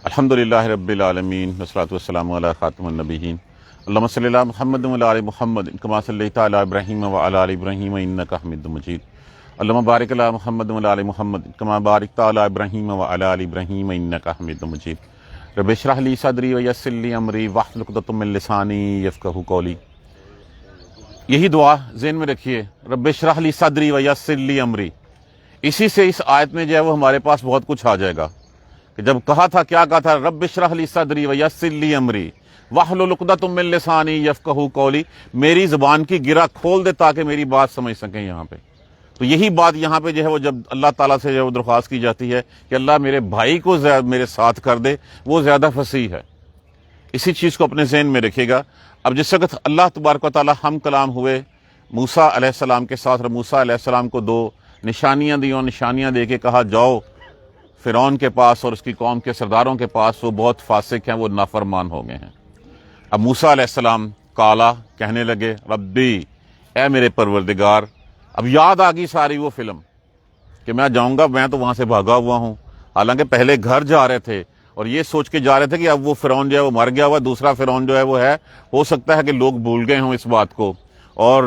الحمدللہ رب العالمین والصلاۃ والسلام علی خاتم النبیین اللہم صلی علی محمد وعلی آل محمد کما صلیت علی ابراہیم وعلی آل ابراہیم انک حمید مجید اللہم بارک علی محمد وعلی آل محمد کما بارکت علی ابراہیم وعلی آل ابراہیم انک حمید مجید رب اشرح لی صدری ویسر لی امری واحلل عقدۃ من لسانی یفقہوا قولی۔ یہی دعا ذہن میں رکھیے، رب اشرح لی صدری ویسر لی امری، اسی سے اس آیت میں جو ہے وہ ہمارے پاس بہت کچھ آ جائے گا کہ جب کہا تھا کیا کہا تھا، رب اشرح لی صدری ویسر لی امری واحلل عقدۃ من لسانی یفقہوا قولی، میری زبان کی گرہ کھول دے تاکہ میری بات سمجھ سکیں یہاں پہ۔ تو یہی بات یہاں پہ جو ہے وہ جب اللہ تعالیٰ سے جو ہے وہ درخواست کی جاتی ہے کہ اللہ میرے بھائی کو میرے ساتھ کر دے، وہ زیادہ فصیح ہے۔ اسی چیز کو اپنے ذہن میں رکھے گا۔ اب جس وقت اللہ تبارک و تعالیٰ ہم کلام ہوئے موسیٰ علیہ السلام کے ساتھ، اور موسیٰ علیہ السلام کو دو نشانیاں دی، اور نشانیاں دے کے کہا جاؤ فرعون کے پاس اور اس کی قوم کے سرداروں کے پاس، وہ بہت فاسق ہیں، وہ نافرمان ہو گئے ہیں۔ اب موسیٰ علیہ السلام کالا کہنے لگے ربی، اے میرے پروردگار۔ اب یاد آ گئی ساری وہ فلم کہ میں جاؤں گا، میں تو وہاں سے بھاگا ہوا ہوں، حالانکہ پہلے گھر جا رہے تھے اور یہ سوچ کے جا رہے تھے کہ اب وہ فرعون جو ہے وہ مر گیا ہوا، دوسرا فرعون جو ہے وہ ہے، ہو سکتا ہے کہ لوگ بھول گئے ہوں اس بات کو، اور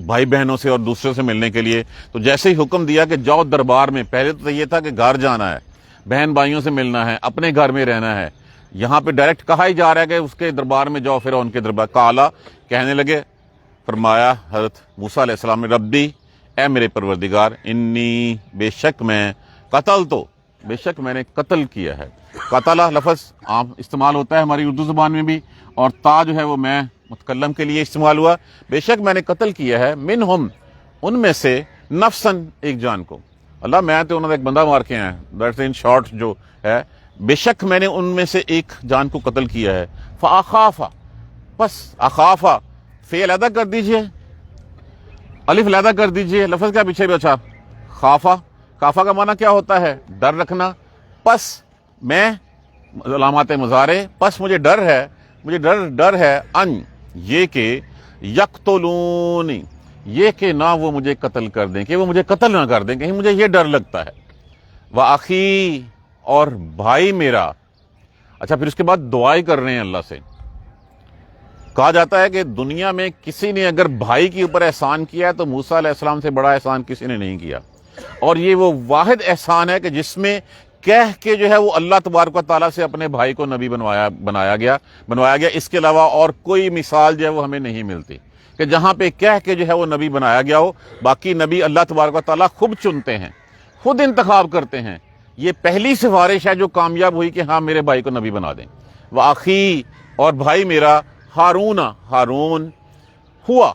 بھائی بہنوں سے اور دوسروں سے ملنے کے لیے۔ تو جیسے ہی حکم دیا کہ جاؤ دربار میں، پہلے تو یہ تھا کہ گھر جانا ہے، بہن بھائیوں سے ملنا ہے، اپنے گھر میں رہنا ہے، یہاں پہ ڈائریکٹ کہا ہی جا رہا ہے کہ اس کے دربار میں جاؤ، فرعون کے دربار۔ کالا کہنے لگے، فرمایا حضرت موسیٰ علیہ السلام نے ربی، اے میرے پروردگار، انی، بے شک میں، قتل تو، بے شک میں نے قتل کیا ہے۔ قتلہ لفظ عام استعمال ہوتا ہے ہماری اردو زبان میں بھی، اور تا جو ہے وہ میں متکلم کے لیے استعمال ہوا۔ بے شک میں نے قتل کیا ہے، منہم، ان میں سے، نفسن، ایک جان کو۔ اللہ میں تو انہوں نے ایک بندہ مار کے ہیں، دیٹس ان شارٹ جو ہے، بے شک میں نے ان میں سے ایک جان کو قتل کیا ہے۔ فاخافا، پس اخافا، فعل علیحدہ کر دیجئے، الف علیحدہ کر دیجئے، لفظ کیا پیچھے بچا، خافا۔ خافا کا معنی کیا ہوتا ہے؟ ڈر رکھنا۔ پس میں، علامات مضارع، پس مجھے ڈر ہے، مجھے ڈر ہے، ان، یہ کہ، یقتلونی، یہ کہ نہ وہ مجھے قتل کر دیں، کہ وہ مجھے قتل نہ کر دیں، کہیں مجھے یہ ڈر لگتا ہے۔ وَأَخِي، اور بھائی میرا۔ اچھا، پھر اس کے بعد دعائیں کر رہے ہیں اللہ سے۔ کہا جاتا ہے کہ دنیا میں کسی نے اگر بھائی کے اوپر احسان کیا ہے تو موسیٰ علیہ السلام سے بڑا احسان کسی نے نہیں کیا، اور یہ وہ واحد احسان ہے کہ جس میں کہہ کے جو ہے وہ اللہ تبارک و تعالیٰ سے اپنے بھائی کو نبی بنوایا گیا۔ اس کے علاوہ اور کوئی مثال جو ہے وہ ہمیں نہیں ملتی کہ جہاں پہ کہہ کے جو ہے وہ نبی بنایا گیا ہو۔ باقی نبی اللہ تبارک و تعالیٰ خود چنتے ہیں، خود انتخاب کرتے ہیں۔ یہ پہلی سفارش ہے جو کامیاب ہوئی کہ ہاں میرے بھائی کو نبی بنا دیں۔ وَأَخِي، اور بھائی میرا، ہارون ہوا،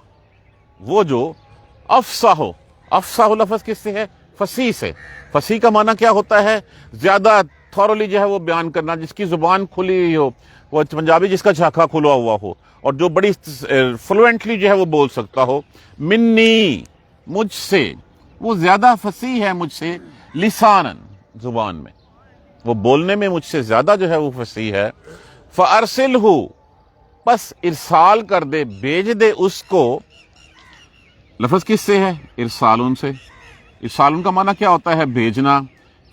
وہ جو افصح لفظ کس سے ہے؟ فصیح سے۔ فصیح کا معنی کیا ہوتا ہے؟ زیادہ تھورولی جو ہے وہ بیان کرنا، جس کی زبان کھلی ہوئی ہو، وہ پنجابی جس کا چھاکا کھلا ہوا ہو، اور جو بڑی فلوئنٹلی جو ہے وہ بول سکتا ہو۔ منی، مجھ سے، وہ زیادہ فصیح ہے مجھ سے، لسانن، زبان میں، وہ بولنے میں مجھ سے زیادہ جو ہے وہ فصیح ہے۔ فَأَرْسِلْهُ، پس ارسال کر دے، بھیج دے اس کو۔ لفظ کس سے ہے؟ ارسالون سے۔ ارسالون کا معنی کیا ہوتا ہے؟ بھیجنا۔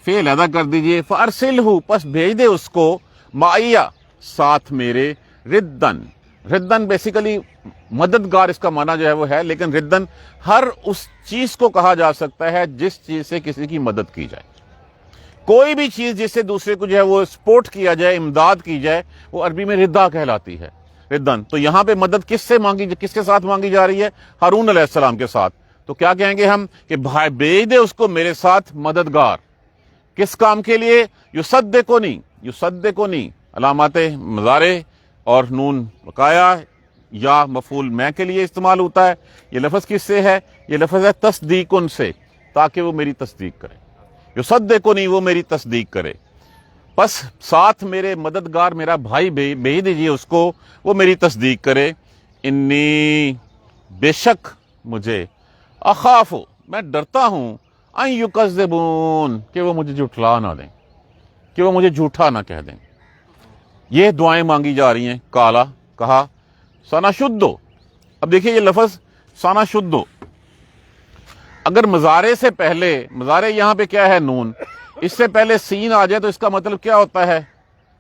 فعل علیحدہ کر دیجئے، فَأَرْسِلْهُ، پس بھیج دے اس کو، معیہ، ساتھ میرے، ردن بیسیکلی مددگار اس کا معنی جو ہے وہ ہے، لیکن ردن ہر اس چیز کو کہا جا سکتا ہے جس چیز سے کسی کی مدد کی جائے۔ کوئی بھی چیز جس سے دوسرے کو جو ہے وہ سپورٹ کیا جائے، امداد کی جائے، وہ عربی میں ردا کہلاتی ہے، ردن۔ تو یہاں پہ مدد کس کے ساتھ مانگی جا رہی ہے؟ ہارون علیہ السلام کے ساتھ۔ تو کیا کہیں گے ہم کہ بھائی بھیج دے اس کو میرے ساتھ مددگار، کس کام کے لیے؟ یصدقنی، علامات مضارع اور نون بقایا یا مفعول میں کے لیے استعمال ہوتا ہے۔ یہ لفظ کس سے ہے؟ یہ لفظ ہے تصدیقن سے، تاکہ وہ میری تصدیق کرے۔ یصدقنی، وہ میری تصدیق کرے۔ پس ساتھ میرے مددگار، میرا بھائی بھیج دیجیے اس کو، وہ میری تصدیق کرے۔ انی، بے شک مجھے، اخاف، میں ڈرتا ہوں، ان یکذبون، کہ وہ مجھے جھٹلا نہ دیں، کہ وہ مجھے جھوٹا نہ کہہ دیں۔ یہ دعائیں مانگی جا رہی ہیں۔ کالا، کہا، سنشدو۔ اب دیکھیے یہ لفظ سنشدو، اگر مضارع سے پہلے، مضارع یہاں پہ کیا ہے؟ نون، اس سے پہلے سین آ جائے تو اس کا مطلب کیا ہوتا ہے؟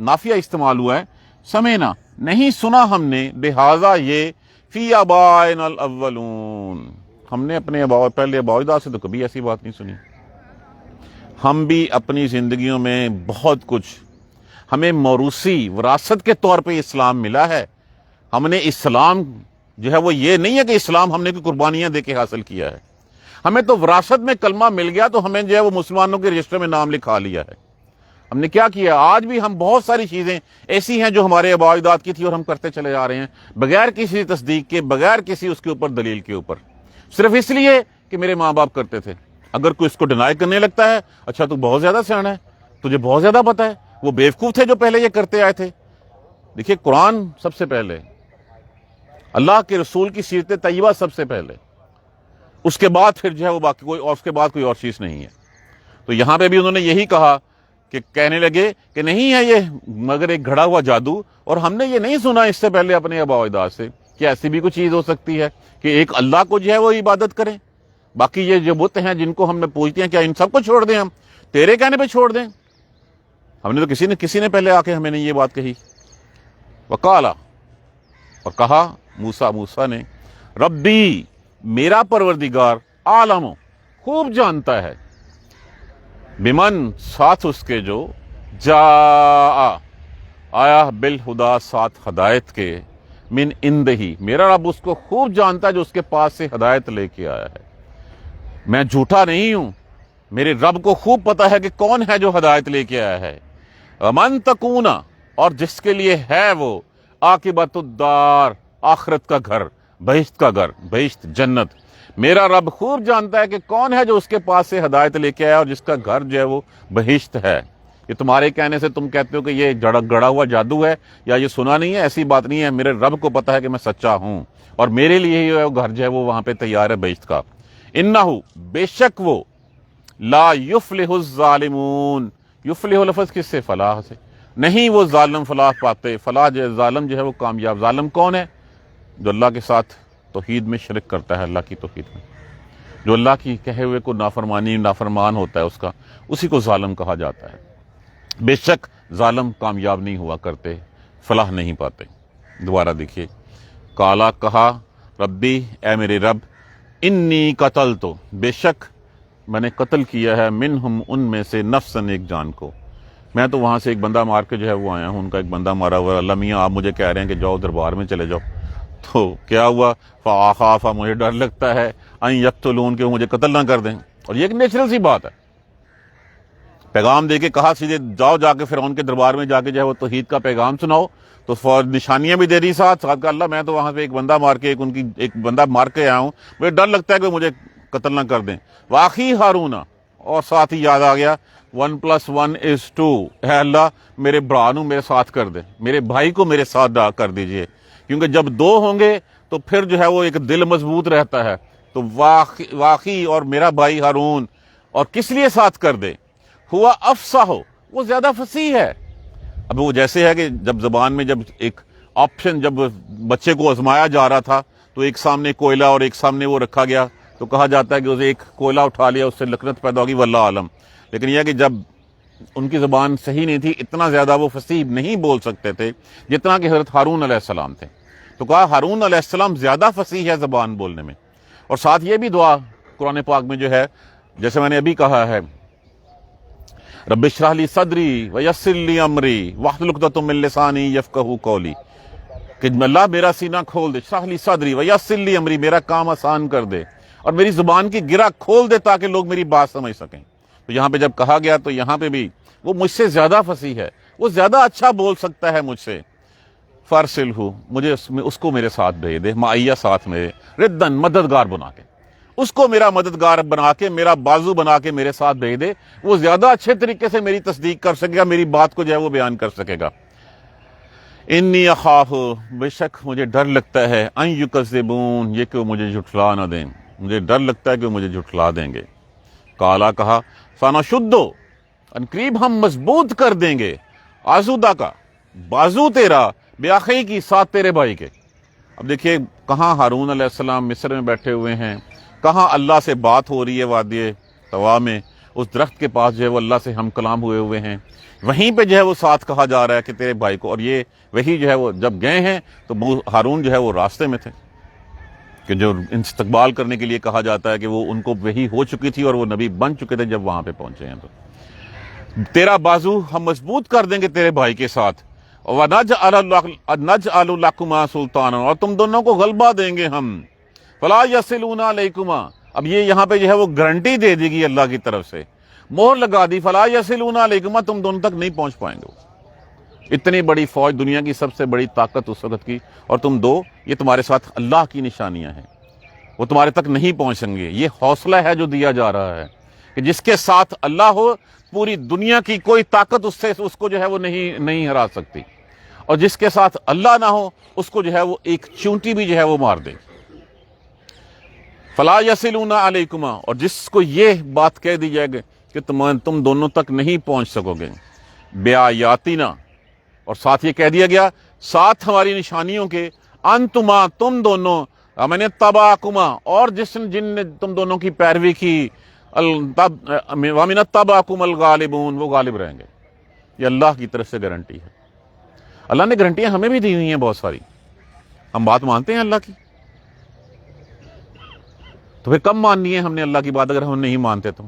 نافیہ استعمال ہوا ہے، سمینا نہیں سنا ہم نے، لہٰذا یہ فی آبائنا الاولون، ہم نے اپنے پہلے آباء و اجداد سے تو کبھی ایسی بات نہیں سنی۔ ہم بھی اپنی زندگیوں میں بہت کچھ ہمیں موروثی وراثت کے طور پہ اسلام ملا ہے۔ ہم نے اسلام جو ہے وہ یہ نہیں ہے کہ اسلام ہم نے کوئی قربانیاں دے کے حاصل کیا ہے، ہمیں تو وراثت میں کلمہ مل گیا تو ہمیں جو ہے وہ مسلمانوں کے رجسٹر میں نام لکھا لیا ہے۔ ہم نے کیا کیا؟ آج بھی ہم بہت ساری چیزیں ایسی ہیں جو ہمارے آباء و اجداد کی تھی اور ہم کرتے چلے جا رہے ہیں بغیر کسی تصدیق کے، بغیر کسی اس کے اوپر دلیل کے اوپر، صرف اس لیے کہ میرے ماں باپ کرتے تھے۔ اگر کوئی اس کو ڈینائی کرنے لگتا ہے، اچھا تو بہت زیادہ سیاںا ہے، تجھے بہت زیادہ پتہ ہے، وہ بیوقوف تھے جو پہلے یہ کرتے آئے تھے۔ دیکھیے قرآن سب سے پہلے، اللہ کے رسول کی سیرت طیبہ سب سے پہلے، اس کے بعد پھر جو ہے وہ باقی کوئی، اور اس کے بعد کوئی اور چیز نہیں ہے۔ تو یہاں پہ بھی انہوں نے یہی کہا کہ کہنے لگے کہ نہیں ہے یہ مگر ایک گھڑا ہوا جادو، اور ہم نے یہ نہیں سنا اس سے پہلے اپنے آباء و اجداد سے کہ ایسی بھی کوئی چیز ہو سکتی ہے کہ ایک اللہ کو جو ہے وہ عبادت کریں، باقی یہ جو بت ہیں جن کو ہم نے پوجتے ہیں کیا ان سب کو چھوڑ دیں، ہم تیرے کہنے پہ چھوڑ دیں؟ ہم نے تو کسی نے پہلے آ کے ہمیں نے یہ بات کہی۔ وقالا، اور کہا موسیٰ نے، ربی میرا پروردگار عالم خوب جانتا ہے، بمن ساتھ اس کے جو جاء آیا بالہدا ساتھ ہدایت کے، من عندہی میرا رب اس کو خوب جانتا ہے جو اس کے پاس سے ہدایت لے کے آیا ہے۔ میں جھوٹا نہیں ہوں، میرے رب کو خوب پتا ہے کہ کون ہے جو ہدایت لے کے آیا ہے۔ ومن تکون، اور جس کے لیے ہے وہ عاقبت الدار، آخرت کا گھر، بہشت کا گھر، بہشت جنت، میرا رب خوب جانتا ہے کہ کون ہے جو اس کے پاس سے ہدایت لے کے آیا اور جس کا گھر جو ہے وہ بہشت ہے۔ یہ تمہارے کہنے سے تم کہتے ہو کہ یہ گڑا ہوا جادو ہے یا یہ سنا نہیں ہے، ایسی بات نہیں ہے، میرے رب کو پتا ہے کہ میں سچا ہوں اور میرے لیے ہی وہ گھر جو ہے وہ وہاں پہ تیار ہے بہشت کا۔ انہو، بے شک وہ، لا یفلح الظالمون، یفلح لفظ کس سے؟ فلاح سے، نہیں وہ ظالم فلاح پاتے، فلاح جو ظالم جو ہے وہ کامیاب۔ ظالم کون ہے؟ جو اللہ کے ساتھ توحید میں شرک کرتا ہے، اللہ کی توحید میں، جو اللہ کی کہے ہوئے کو نافرمان ہوتا ہے، اس کا، اسی کو ظالم کہا جاتا ہے۔ بے شک ظالم کامیاب نہیں ہوا کرتے، فلاح نہیں پاتے۔ دوبارہ دیکھیے، کالا کہا، ربی اے میرے رب، انی قتلت، بے شک میں نے قتل کیا ہے، منہم ان میں سے، نفسن ایک جان کو، میں تو وہاں سے ایک بندہ مار کے جو ہے وہ آیا ہوں، ان کا ایک بندہ مارا ہوا ہے۔ اللہ میاں آپ مجھے کہہ رہے ہیں کہ جاؤ دربار میں چلے جاؤ، تو کیا ہوا؟ فاخاف، مجھے ڈر لگتا ہے، ان یقتلون، کہ وہ مجھے قتل نہ کر دیں۔ اور یہ ایک نیچرل سی بات ہے، پیغام دے کے کہا سیدھے جاؤ، جا کے فرعون کے دربار میں جا کے جو ہے وہ توحید کا پیغام سناؤ، تو نشانیاں بھی دے دی ساتھ کہا اللہ میں تو وہاں پہ ایک بندہ مار کے ایک بندہ مار کے آیا ہوں، مجھے ڈر لگتا ہے کہ مجھے قتل نہ کر دیں۔ واخی ہارون، اور ساتھ ہی یاد آ گیا 1+1=2، اے اللہ میرے برا نو میرے ساتھ کر دے، میرے بھائی کو میرے ساتھ کر دیجئے، کیونکہ جب دو ہوں گے تو پھر جو ہے وہ ایک دل مضبوط رہتا ہے۔ تو واقعی اور میرا بھائی ہارون، اور کس لیے ساتھ کر دے؟ ہوا افصاح، وہ زیادہ فصیح ہے۔ اب وہ جیسے ہے کہ جب زبان میں جب ایک آپشن جب بچے کو آزمایا جا رہا تھا تو ایک سامنے کوئلہ اور ایک سامنے وہ رکھا گیا، تو کہا جاتا ہے کہ اسے ایک کوئلہ اٹھا لیا، اس سے لکنت پیدا ہوگی، واللہ عالم۔ لیکن یہ کہ جب ان کی زبان صحیح نہیں تھی، اتنا زیادہ وہ فصیح نہیں بول سکتے تھے جتنا کہ حضرت ہارون علیہ السلام تھے، تو کہا ہارون علیہ السلام زیادہ فصیح ہے زبان بولنے میں۔ اور ساتھ یہ بھی دعا قرآن پاک میں جو ہے، جیسے میں نے ابھی کہا ہے، رب اشرح لی صدری ویسر لی امری واحلل عقدۃ من لسانی یفقہوا قولی، کہ اللہ میرا سینہ کھول دے، اشرح لی صدری ویسر لی امری، میرا کام آسان کر دے اور میری زبان کی گرہ کھول دے تاکہ لوگ میری بات سمجھ سکیں۔ تو یہاں پہ جب کہا گیا تو یہاں پہ بھی وہ مجھ سے زیادہ فصیح ہے، وہ زیادہ اچھا بول سکتا ہے مجھ سے، فارسلہ، مجھے اس کو میرے ساتھ بھیج دے، معیہ ساتھ میرے، ردن، مددگار بنا کے، اس کو میرا مددگار بنا کے، میرا بازو بنا کے میرے ساتھ بھیج دے، وہ زیادہ اچھے طریقے سے میری تصدیق کر سکے گا، میری بات کو جو ہے وہ بیان کر سکے گا۔ انی اخاف، بے شک مجھے ڈر لگتا ہے، ان یکذبون، یہ کہ وہ مجھے جھٹلا نہ دیں، مجھے ڈر لگتا ہے کہ وہ مجھے جھٹلا دیں گے۔ کالا کہا، فنشدو، ان قریب ہم مضبوط کر دیں گے، آزودہ کا بازو تیرا، بیاخی کی، ساتھ تیرے بھائی کے۔ اب دیکھیے کہاں ہارون علیہ السلام مصر میں بیٹھے ہوئے ہیں، کہاں اللہ سے بات ہو رہی ہے وادی طوا میں، اس درخت کے پاس جو ہے وہ اللہ سے ہم کلام ہوئے ہیں، وہیں پہ جو ہے وہ ساتھ کہا جا رہا ہے کہ تیرے بھائی کو، اور یہ وہی جو ہے وہ جب گئے ہیں تو ہارون جو ہے وہ راستے میں تھے، کہ جو استقبال کرنے کے لیے کہا جاتا ہے کہ وہ ان کو وحی ہو چکی تھی اور وہ نبی بن چکے تھے جب وہاں پہ پہنچے ہیں۔ تو تیرا بازو ہم مضبوط کر دیں گے تیرے بھائی کے ساتھ، وَنَجْعَلُ لَكُمَا سُلْطَانًا، اور تم دونوں کو غلبہ دیں گے ہم، فَلَا يَصِلُونَ عَلَيْكُمَا، اب یہ یہاں پہ جو ہے وہ گارنٹی دے دی گئی اللہ کی طرف سے، مہر لگا دی، فَلَا يَصِلُونَ عَلَيْكُمَا، تم دونوں تک نہیں پہنچ پائیں گے۔ اتنی بڑی فوج، دنیا کی سب سے بڑی طاقت اس وقت کی، اور تم دو، یہ تمہارے ساتھ اللہ کی نشانیاں ہیں، وہ تمہارے تک نہیں پہنچیں گے۔ یہ حوصلہ ہے جو دیا جا رہا ہے کہ جس کے ساتھ اللہ ہو، پوری دنیا کی کوئی طاقت اس کو جو ہے وہ نہیں ہرا سکتی، اور جس کے ساتھ اللہ نہ ہو اس کو جو ہے وہ ایک چونٹی بھی جو ہے وہ مار دے۔ فَلَا يَصِلُونَ عَلَيْكُمَا، اور جس کو یہ بات کہہ دی جائے گی کہ تم دونوں تک نہیں پہنچ سکو گے، بِآیاتِنَا، اور ساتھ یہ کہہ دیا گیا ساتھ ہماری نشانیوں کے، انتما، تم دونوں، میں نے تباکما، اور جن نے تم دونوں کی پیروی کی، وَمِنَ التَّبَعَكُمُ الْغَالِبُونَ، وہ غالب رہیں گے۔ یہ اللہ کی طرف سے گارنٹی ہے۔ اللہ نے گارنٹیاں ہمیں بھی دی ہوئی ہیں بہت ساری، ہم بات مانتے ہیں اللہ کی، تو پھر کب ماننی ہے ہم نے اللہ کی بات اگر ہم نہیں مانتے تو؟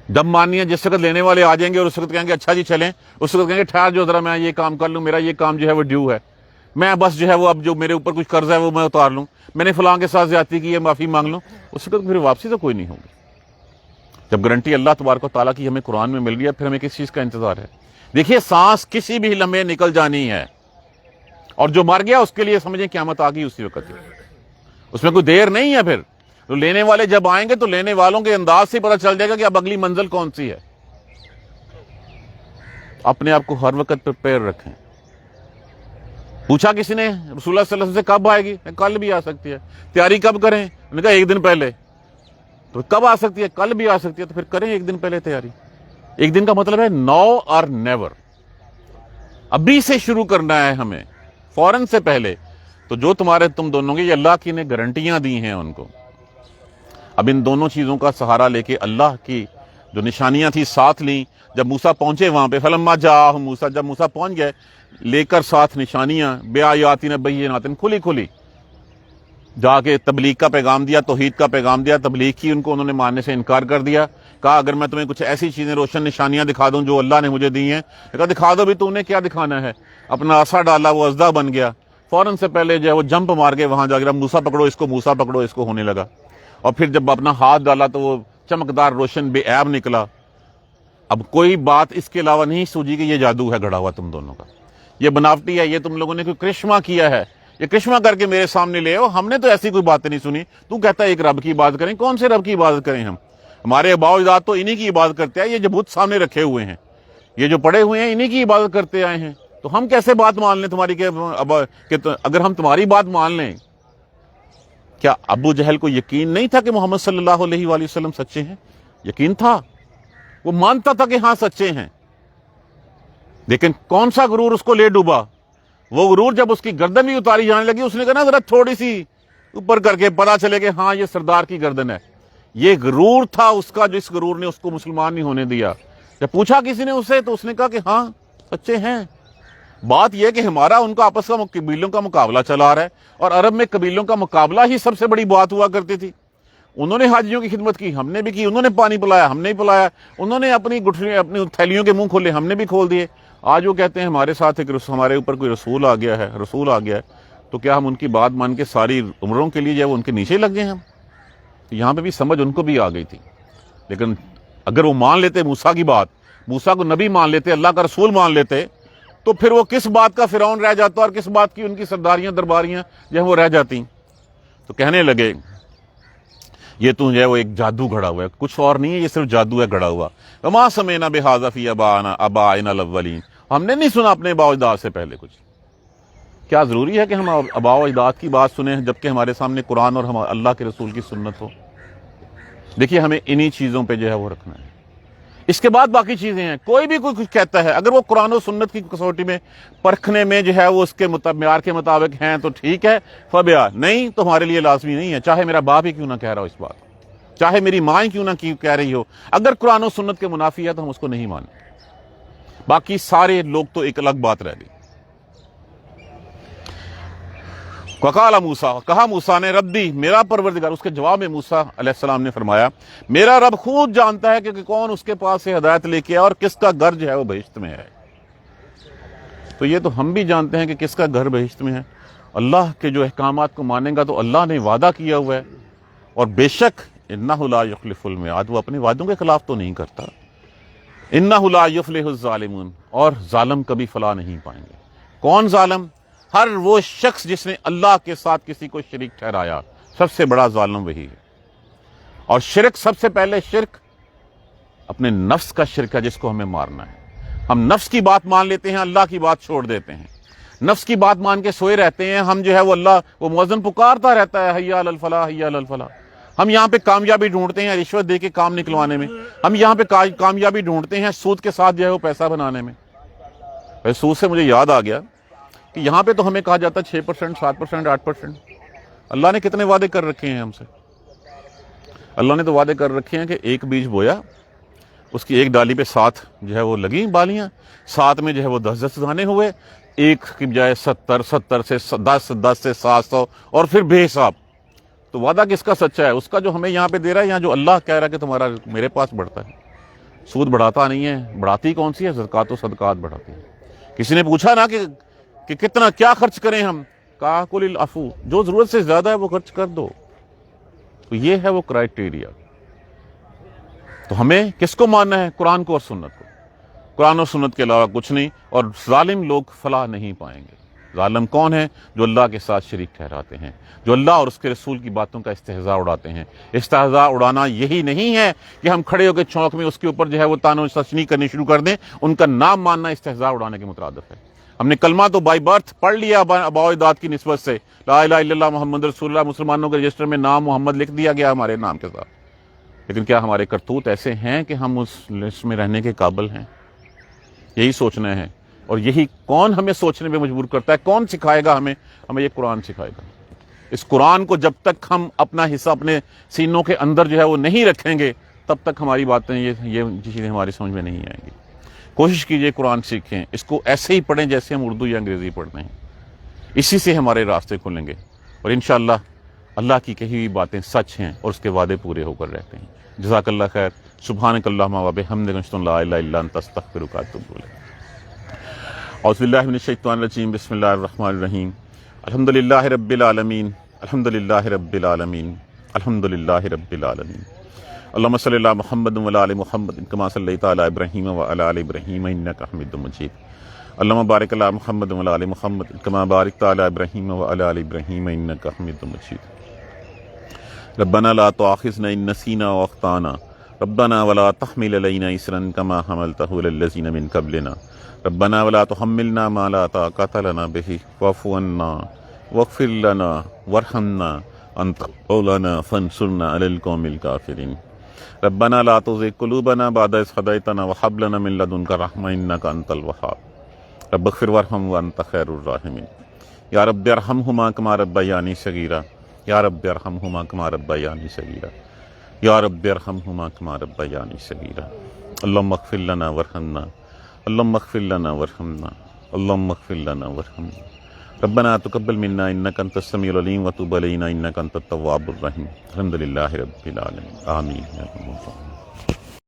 جب ماننی ہے جس وقت لینے والے آ جائیں گے اور اس وقت کہیں گے اچھا جی چلیں، اس وقت کہیں گے ٹھہر جو ذرا میں یہ کام کر لوں، میرا یہ کام جو ہے وہ ڈیو ہے، میں بس جو ہے وہ اب جو میرے اوپر کچھ قرض ہے وہ میں اتار لوں، میں نے فلاں کے ساتھ زیادتی کی ہے معافی مانگ لوں، اس وقت پھر واپسی تو کوئی نہیں ہوگی۔ جب گارنٹی اللہ تبارک و تعالیٰ کی ہمیں قرآن میں مل گئی ہے، پھر ہمیں کس چیز کا انتظار ہے؟ دیکھیے سانس کسی بھی لمحے نکل جانی ہے، اور جو مر گیا اس کے لیے سمجھیں قیامت آ گئی اسی وقت، اس میں کوئی دیر نہیں ہے۔ پھر تو لینے والے جب آئیں گے تو لینے والوں کے انداز سے پتہ چل جائے گا کہ اب اگلی منزل کون سی ہے۔ اپنے آپ کو ہر وقت پریپیئر رکھیں۔ پوچھا کسی نے رسول اللہ صلی اللہ علیہ وسلم سے کب آئے گی؟ کل بھی آ سکتی ہے۔ تیاری کب کریں؟ انہوں نے کہا ایک دن پہلے۔ تو کب آ سکتی ہے؟ کل بھی آ سکتی ہے، تو پھر کریں ایک دن پہلے تیاری۔ ایک دن کا مطلب ہے نو اور نیور، ابھی سے شروع کرنا ہے ہمیں، فوراً سے پہلے۔ تو جو تم دونوں کی، یہ اللہ کی نے گارنٹیاں دی ہیں ان کو۔ اب ان دونوں چیزوں کا سہارا لے کے اللہ کی جو نشانیاں تھی ساتھ لیں، جب موسیٰ پہنچے وہاں پہ، فلما جاءہم موسیٰ، جب موسیٰ پہنچ گئے لے کر ساتھ نشانیاں، بآیاتنا بینات، کھلی جا کے تبلیغ کا پیغام دیا، توحید کا پیغام دیا، تبلیغ کی، ان کو انہوں نے ماننے سے انکار کر دیا۔ کہا اگر میں تمہیں کچھ ایسی چیزیں روشن نشانیاں دکھا دوں جو اللہ نے مجھے دی ہیں، کہا دکھا دو بھی، تو انہیں کیا دکھانا ہے؟ اپنا عصا ڈالا، وہ اژدہا بن گیا، فوراً سے پہلے جو ہے وہ جمپ مار کے وہاں جا کے موسیٰ پکڑو اس کو، موسیٰ پکڑو اس کو ہونے لگا، اور پھر جب اپنا ہاتھ ڈالا تو وہ چمکدار روشن بے عیب نکلا۔ اب کوئی بات اس کے علاوہ نہیں سوجی کہ یہ جادو ہے گھڑا ہوا تم دونوں کا، یہ بناوٹی ہے، یہ تم لوگوں نے کوئی کرشمہ کیا ہے، یہ کرشمہ کر کے میرے سامنے لے آؤ، ہم نے تو ایسی کوئی باتیں نہیں سنی۔ تو کہتا ہے ایک رب کی عبادت کریں، کون سے رب کی عبادت کریں ہم؟ ہمارے آباء و اجداد تو انہی کی عبادت کرتے ہیں، یہ جو بت سامنے رکھے ہوئے ہیں، یہ جو پڑے ہوئے ہیں، انہی کی عبادت کرتے آئے ہیں، تو ہم کیسے بات مان لیں تمہاری کہ اگر ہم تمہاری بات مان لیں؟ کیا ابو جہل کو یقین نہیں تھا کہ محمد صلی اللہ علیہ وآلہ وسلم سچے ہیں؟ یقین تھا، وہ مانتا تھا کہ ہاں سچے ہیں، لیکن کون سا غرور اس کو لے ڈوبا؟ وہ غرور جب اس کی گردن بھی اتاری جانے لگی، اس نے کہا نا ذرا تھوڑی سی اوپر کر کے پتا چلے کہ ہاں یہ سردار کی گردن ہے۔ یہ غرور تھا اس کا، جس غرور نے اس کو مسلمان نہیں ہونے دیا۔ جب پوچھا کسی نے اسے تو اس نے کہا کہ ہاں سچے ہیں۔ بات یہ کہ ہمارا ان کا آپس کا قبیلوں کا مقابلہ چلا رہا ہے، اور عرب میں قبیلوں کا مقابلہ ہی سب سے بڑی بات ہوا کرتی تھی۔ انہوں نے حاجیوں کی خدمت کی، ہم نے بھی کی، انہوں نے پانی پلایا، ہم نے بھی پلایا، انہوں نے اپنی گٹھلیاں، اپنی تھیلیوں کے منہ کھولے، ہم نے بھی کھول دیے۔ آج وہ کہتے ہیں ہمارے ساتھ ہمارے اوپر کوئی رسول آ گیا ہے، تو کیا ہم ان کی بات مان کے ساری عمروں کے لیے جو ہے وہ ان کے نیچے لگ گئے ہیں ہم؟ یہاں پہ بھی سمجھ ان کو بھی آ گئی تھی، لیکن اگر وہ مان لیتے موسیٰ کی بات، موسیٰ کو نبی مان لیتے، اللہ کا رسول مان لیتے، تو پھر وہ کس بات کا فرعون رہ جاتا اور کس بات کی ان کی سرداریاں درباریاں جو ہے وہ رہ جاتی۔ تو کہنے لگے یہ تو جو ہے وہ ایک جادو گھڑا ہوا ہے، کچھ اور نہیں ہے، یہ صرف جادو ہے گھڑا ہوا۔ وما سمعنا بہذا فی آبائنا الاولین، ہم نے نہیں سنا اپنے آباء و اجداد سے پہلے کچھ۔ کیا ضروری ہے کہ ہم آباء و اجداد کی بات سنیں جبکہ ہمارے سامنے قرآن اور اللہ کے رسول کی سنت ہو؟ دیکھیے ہمیں انہی چیزوں پہ جو ہے وہ رکھنا ہے، اس کے بعد باقی چیزیں ہیں۔ کوئی بھی کوئی کچھ کہتا ہے، اگر وہ قرآن و سنت کی کسوٹی میں پرکھنے میں جو ہے وہ اس کے معیار کے مطابق ہیں تو ٹھیک ہے، فبیا، نہیں تو ہمارے لیے لازمی نہیں ہے، چاہے میرا باپ ہی کیوں نہ کہہ رہا ہو اس بات کو۔ چاہے میری ماں کیوں نہ کہہ رہی ہو. اگر قرآن و سنت کے منافی ہے تو ہم اس کو نہیں مانیں. باقی سارے لوگ تو ایک الگ بات رہ گئی. وقال موسیٰ، کہا موسیٰ نے ربی، میرا پروردگار. اس کے جواب میں موسیٰ علیہ السلام نے فرمایا میرا رب خود جانتا ہے کہ کون اس کے پاس سے ہدایت لے کے آیا اور کس کا گھر جو ہے وہ بہشت میں ہے. تو یہ تو ہم بھی جانتے ہیں کہ کس کا گھر بہشت میں ہے. اللہ کے جو احکامات کو مانیں گا تو اللہ نے وعدہ کیا ہوا ہے، اور بے شک انہ لا یخلف المیعاد، وہ اپنے وعدوں کے خلاف تو نہیں کرتا. انہ لا یفلح الظالمون، اور ظالم کبھی فلاح نہیں پائیں گے. کون ظالم؟ ہر وہ شخص جس نے اللہ کے ساتھ کسی کو شریک ٹھہرایا، سب سے بڑا ظالم وہی ہے. اور شرک، سب سے پہلے شرک اپنے نفس کا شرک ہے جس کو ہمیں مارنا ہے. ہم نفس کی بات مان لیتے ہیں، اللہ کی بات چھوڑ دیتے ہیں. نفس کی بات مان کے سوئے رہتے ہیں. ہم جو ہے وہ وہ مؤذن پکارتا رہتا ہے حی علی الفلاح حی علی الفلاح. ہم یہاں پہ کامیابی ڈھونڈتے ہیں رشوت دے کے کام نکلوانے میں. ہم یہاں پہ کامیابی ڈھونڈتے ہیں سود کے ساتھ جو ہے وہ پیسہ بنانے میں. سود سے مجھے یاد آ گیا کہ یہاں پہ تو ہمیں کہا جاتا ہے 6%، 7%، 8%. اللہ نے کتنے وعدے کر رکھے ہیں ہم سے؟ اللہ نے تو وعدے کر رکھے ہیں کہ ایک بیج بویا، اس کی ایک ڈالی پہ 7 جو ہے وہ لگیں بالیاں، 7 میں جو ہے وہ 10 دانے ہوئے، ایک کی بجائے 70 سے 10 سے 700، اور پھر بے حساب. تو وعدہ کس کا سچا ہے؟ اس کا جو ہمیں یہاں پہ دے رہا ہے، یہاں جو اللہ کہہ رہا ہے کہ تمہارا میرے پاس بڑھتا ہے. سود بڑھاتا نہیں ہے، بڑھاتی کون سی ہے؟ زکوٰۃ و صدقات بڑھاتی ہے. کسی نے پوچھا نا کہ کتنا کیا خرچ کریں ہم؟ کہا قل العفو، جو ضرورت سے زیادہ ہے وہ خرچ کر دو. تو یہ ہے وہ کرائیٹیریا. تو ہمیں کس کو ماننا ہے؟ قرآن کو اور سنت کو. قرآن اور سنت کے علاوہ کچھ نہیں. اور ظالم لوگ فلاح نہیں پائیں گے. ظالم کون ہے؟ جو اللہ کے ساتھ شریک ٹھہراتے ہیں، جو اللہ اور اس کے رسول کی باتوں کا استہزاء اڑاتے ہیں. استہزاء اڑانا یہی نہیں ہے کہ ہم کھڑے ہو کے چوک میں اس کے اوپر جو ہے وہ تانو تشنیع کرنی شروع کر دیں. ان کا نام ماننا استہزاء اڑانے کے مترادف ہے. ہم نے کلمہ تو بائی برتھ پڑھ لیا آباء و اجداد کی نسبت سے، لا الہ الا اللہ محمد رسول اللہ، مسلمانوں کے رجسٹر میں نام محمد لکھ دیا گیا ہمارے نام کے ساتھ. لیکن کیا ہمارے کرتوت ایسے ہیں کہ ہم اس لسٹ میں رہنے کے قابل ہیں؟ یہی سوچنا ہے. اور یہی کون ہمیں سوچنے پہ مجبور کرتا ہے؟ کون سکھائے گا ہمیں؟ ہمیں یہ قرآن سکھائے گا. اس قرآن کو جب تک ہم اپنا حصہ اپنے سینوں کے اندر جو ہے وہ نہیں رکھیں گے، تب تک ہماری باتیں یہ چیزیں ہماری سمجھ میں نہیں آئیں گی. کوشش کیجئے قرآن سیکھیں، اس کو ایسے ہی پڑھیں جیسے ہم اردو یا انگریزی پڑھتے ہیں. اسی سے ہمارے راستے کھلیں گے، اور انشاءاللہ اللہ کی کہی ہوئی باتیں سچ ہیں اور اس کے وعدے پورے ہو کر رہتے ہیں. جزاک اللہ خیر. سبحانک اللہم و بحمدک، اشہد ان لا الہ الا انت، استغفرک و اتوب الیک. اعوذ باللہ من الشیطان الرجیم، بسم اللہ الرحمن الرحیم. الحمدللہ رب العالمین، الحمدللہ رب العالمین، الحمدللہ رب العالمین. اللہم صلی علی محمد و علی آل محمد کما صلیت علی ابراہیم و علی آل ابراہیم انک حمید مجید. اللہم بارک علی محمد و علی آل محمد کما بارکت علی ابراہیم و علی آل ابراہیم انک حمید مجید. ربنا لا تؤاخذنا ان نسینا واخطانا ربنا ولا تحمل علینا اصرا کما حملته علی الذین من قبلنا ربنا ولا تحملنا ما لا طاقت لنا به واعف عنا واغفر لنا وارحمنا انت مولانا فانصرنا علی القوم الکافرین. ربنا لا تزغ قلوبنا بعد إذ هديتنا وهب لنا من لدنك رحمة إنك أنت الوهاب. رب اغفر وارحم وأنت خير الراحمين. يا رب ارحمهما كما ربياني صغيرا. يا رب ارحمهما كما ربياني صغيرا. يا رب ارحمهما كما ربياني صغيرا. اللهم اغفر لنا وارحمنا. اللهم اغفر لنا وارحمنا. اللهم اغفر لنا وارحمنا. ربنا تقبل منا انك انت السميع العليم وتب علينا انك انت التواب الرحيم. الحمد لله رب العالمين. آمين.